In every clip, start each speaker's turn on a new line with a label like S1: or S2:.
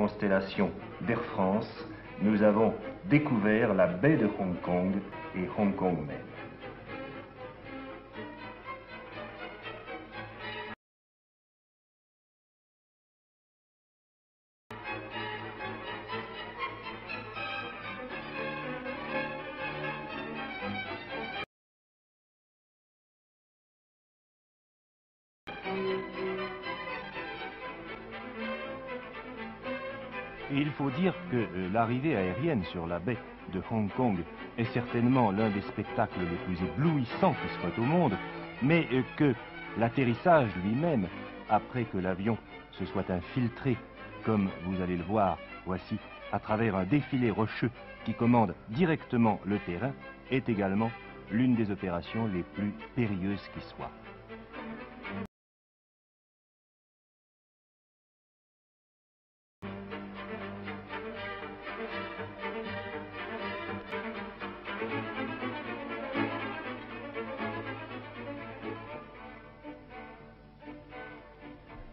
S1: constellation d'Air France, nous avons découvert la baie de Hong Kong et Hong Kong même.
S2: Et il faut dire que l'arrivée aérienne sur la baie de Hong Kong est certainement l'un des spectacles les plus éblouissants qui soient au monde, mais que l'atterrissage lui-même, après que l'avion se soit infiltré, comme vous allez le voir, voici, à travers un défilé rocheux qui commande directement le terrain, est également l'une des opérations les plus périlleuses qui soient.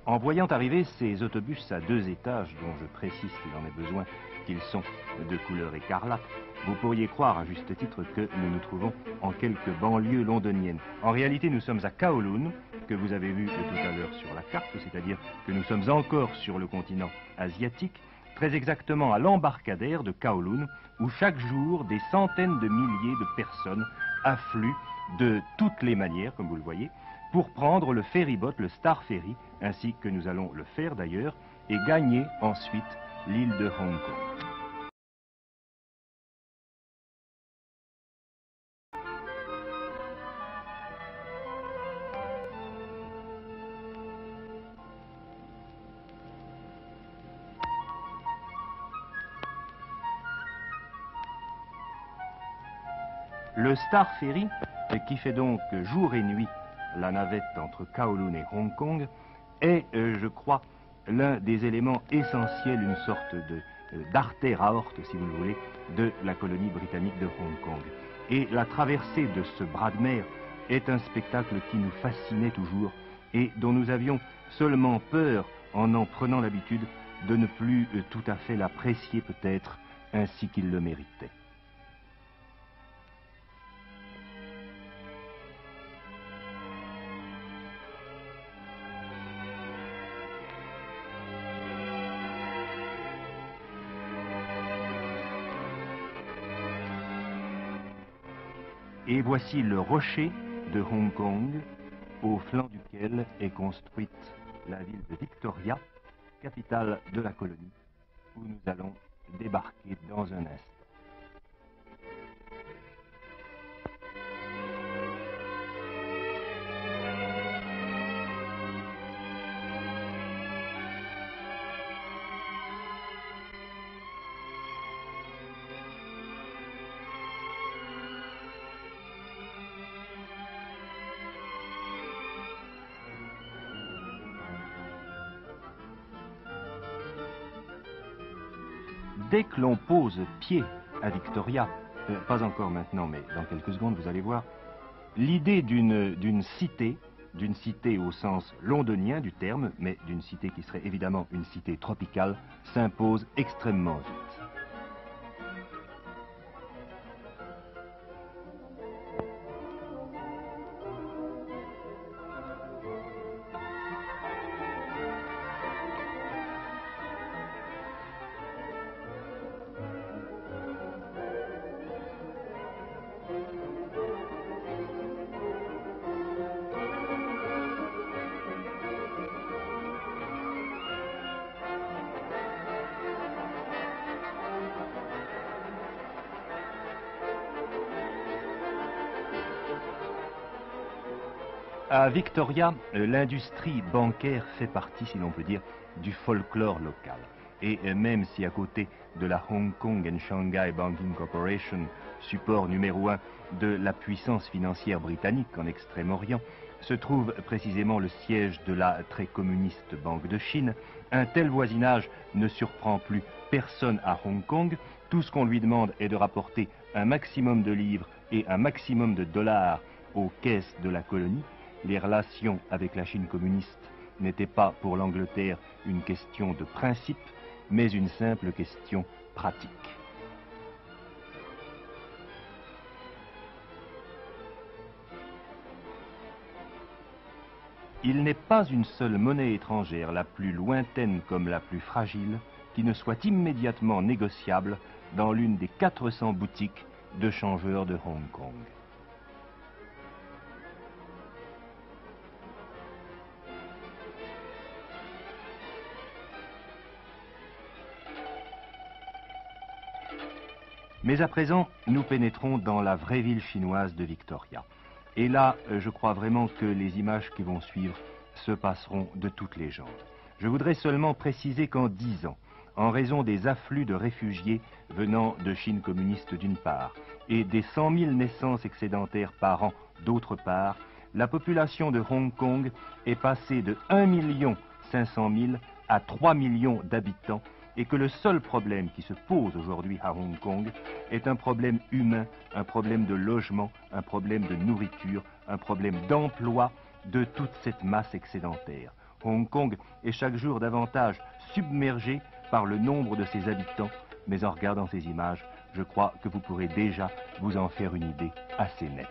S2: En voyant arriver ces autobus à 2 étages, dont je précise s'il en est besoin qu'ils sont de couleur écarlate, vous pourriez croire à juste titre que nous nous trouvons en quelques banlieues londoniennes. En réalité, nous sommes à Kowloon, que vous avez vu tout à l'heure sur la carte, c'est-à-dire que nous sommes encore sur le continent asiatique, très exactement à l'embarcadère de Kowloon, où chaque jour des centaines de milliers de personnes affluent de toutes les manières, comme vous le voyez, pour prendre le ferryboat, le Star Ferry, ainsi que nous allons le faire d'ailleurs, et gagner ensuite l'île de Hong Kong. Le Star Ferry, qui fait donc jour et nuit la navette entre Kowloon et Hong Kong, est, je crois, l'un des éléments essentiels, une sorte d'artère aorte, si vous le voulez, de la colonie britannique de Hong Kong. Et la traversée de ce bras de mer est un spectacle qui nous fascinait toujours et dont nous avions seulement peur, en prenant l'habitude, de ne plus tout à fait l'apprécier peut-être ainsi qu'il le méritait. Et voici le rocher de Hong Kong, au flanc duquel est construite la ville de Victoria, capitale de la colonie, où nous allons débarquer dans un instant. Dès que l'on pose pied à Victoria, pas encore maintenant, mais dans quelques secondes, vous allez voir, l'idée d'une cité au sens londonien du terme, mais d'une cité qui serait évidemment une cité tropicale, s'impose extrêmement vite. À Victoria, l'industrie bancaire fait partie, si l'on peut dire, du folklore local. Et même si à côté de la Hong Kong and Shanghai Banking Corporation, support numéro 1 de la puissance financière britannique en Extrême-Orient, se trouve précisément le siège de la très communiste Banque de Chine, un tel voisinage ne surprend plus personne à Hong Kong. Tout ce qu'on lui demande est de rapporter un maximum de livres et un maximum de dollars aux caisses de la colonie. Les relations avec la Chine communiste n'étaient pas pour l'Angleterre une question de principe, mais une simple question pratique. Il n'est pas une seule monnaie étrangère, la plus lointaine comme la plus fragile, qui ne soit immédiatement négociable dans l'une des 400 boutiques de changeurs de Hong Kong. Mais à présent, nous pénétrons dans la vraie ville chinoise de Victoria. Et là, je crois vraiment que les images qui vont suivre se passeront de toutes légendes. Je voudrais seulement préciser qu'en 10 ans, en raison des afflux de réfugiés venant de Chine communiste d'une part, et des 100 000 naissances excédentaires par an d'autre part, la population de Hong Kong est passée de 1 500 000 à 3 millions d'habitants, et que le seul problème qui se pose aujourd'hui à Hong Kong est un problème humain, un problème de logement, un problème de nourriture, un problème d'emploi de toute cette masse excédentaire. Hong Kong est chaque jour davantage submergé par le nombre de ses habitants, mais en regardant ces images, je crois que vous pourrez déjà vous en faire une idée assez nette.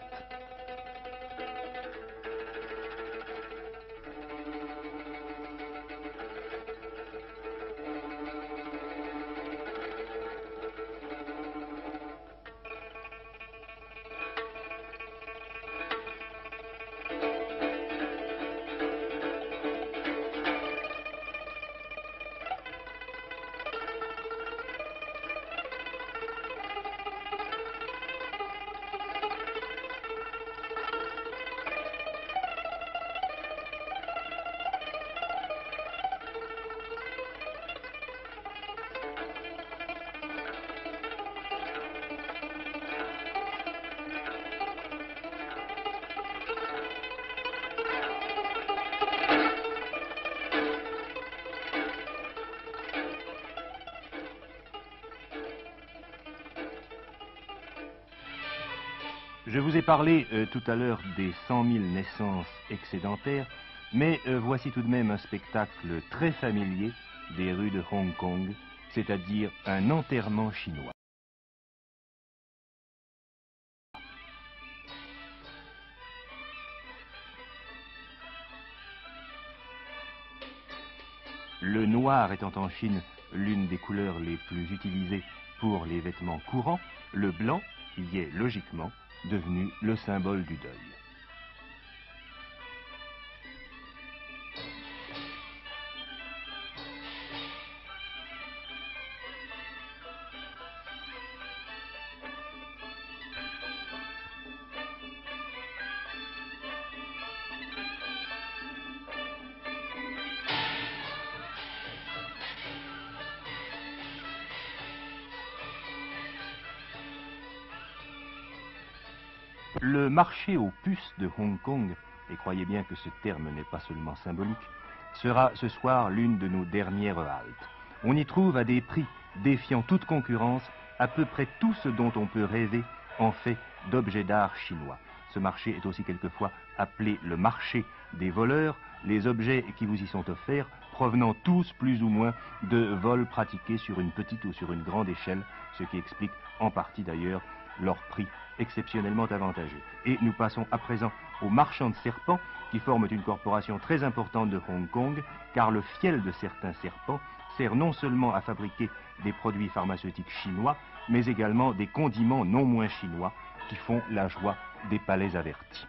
S2: Je vous ai parlé tout à l'heure des 100 000 naissances excédentaires, mais voici tout de même un spectacle très familier des rues de Hong Kong, c'est-à-dire un enterrement chinois. Le noir étant en Chine l'une des couleurs les plus utilisées pour les vêtements courants, le blanc y est logiquement devenu le symbole du deuil. Le marché aux puces de Hong Kong, et croyez bien que ce terme n'est pas seulement symbolique, sera ce soir l'une de nos dernières haltes. On y trouve à des prix défiant toute concurrence à peu près tout ce dont on peut rêver en fait d'objets d'art chinois. Ce marché est aussi quelquefois appelé le marché des voleurs, les objets qui vous y sont offerts provenant tous plus ou moins de vols pratiqués sur une petite ou sur une grande échelle, ce qui explique en partie d'ailleurs leur prix exceptionnellement avantageux. Et nous passons à présent aux marchands de serpents qui forment une corporation très importante de Hong Kong, car le fiel de certains serpents sert non seulement à fabriquer des produits pharmaceutiques chinois, mais également des condiments non moins chinois qui font la joie des palais avertis.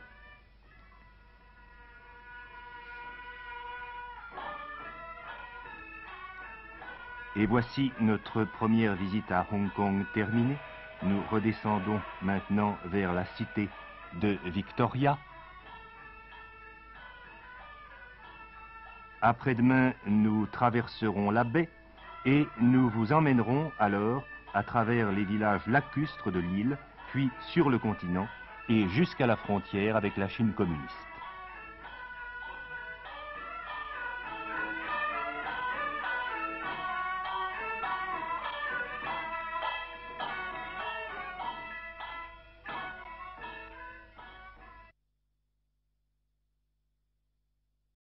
S2: Et voici notre première visite à Hong Kong terminée. Nous redescendons maintenant vers la cité de Victoria. Après-demain, nous traverserons la baie et nous vous emmènerons alors à travers les villages lacustres de l'île, puis sur le continent et jusqu'à la frontière avec la Chine communiste.